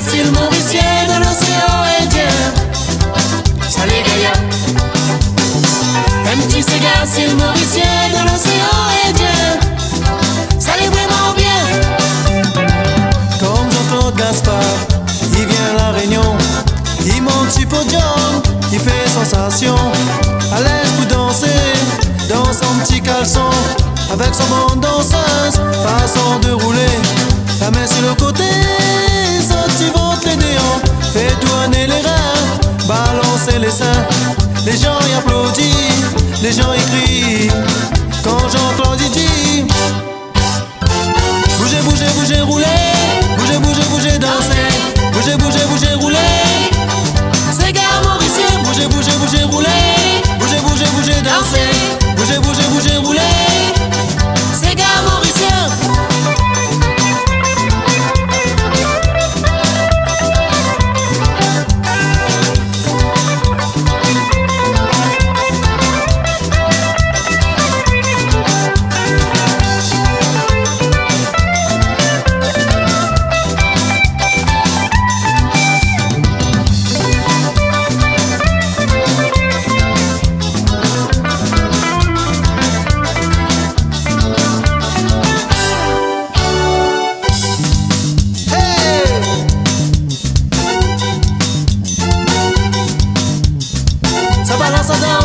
c'est le Mauricien de l'océan Indien. Salut Gaïa. Un petit Sega, c'est le Mauricien de l'océan Indien. Salut vraiment bien. Comme Jean-Claude Gaspard, il vient à La Réunion, il monte sur podium, il fait sensation. À l'aise pour danser, dans son petit caleçon, avec son bande danseuse, façon de rouler. La main sur le côté, sorti ventre les néants, fait tourner les reins, balancer les seins. Les gens y applaudissent, les gens y crient, quand Jean-Claude y dit bougez, bougez, bougez, roulez, bougez, bougez, bougez, dansez, bougez, bougez, bougez, roulez. C'est gars Mauricien. Bougez, bougez, bougez, roulez, bougez, bougez, bougez, dansez, bougez, bougez, bougez, roulez. C'est gars Mauricien.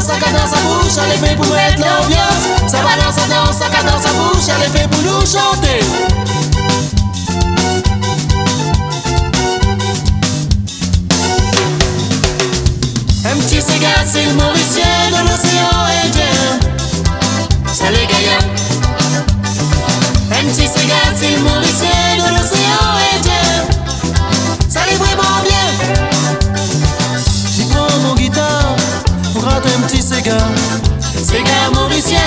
Ça cadence sa bouche, elle est fait pour mettre l'ambiance. Ça balance, ça danse, ça cadence sa bouche, elle est fait pour nous chanter. Un petit Sega, c'est le Mauricien de l'océan Indien. Salut Gaïa. Un petit Sega, c'est le Mauricien de l'océan Indien. Salut vraiment bien. J'y prends mon guitare pour rater un petit Sega. Sega Mauricien,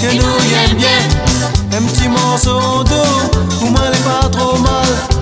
Que nous y aime bien. Un petit morceau d'eau, pour moi n'est pas trop mal.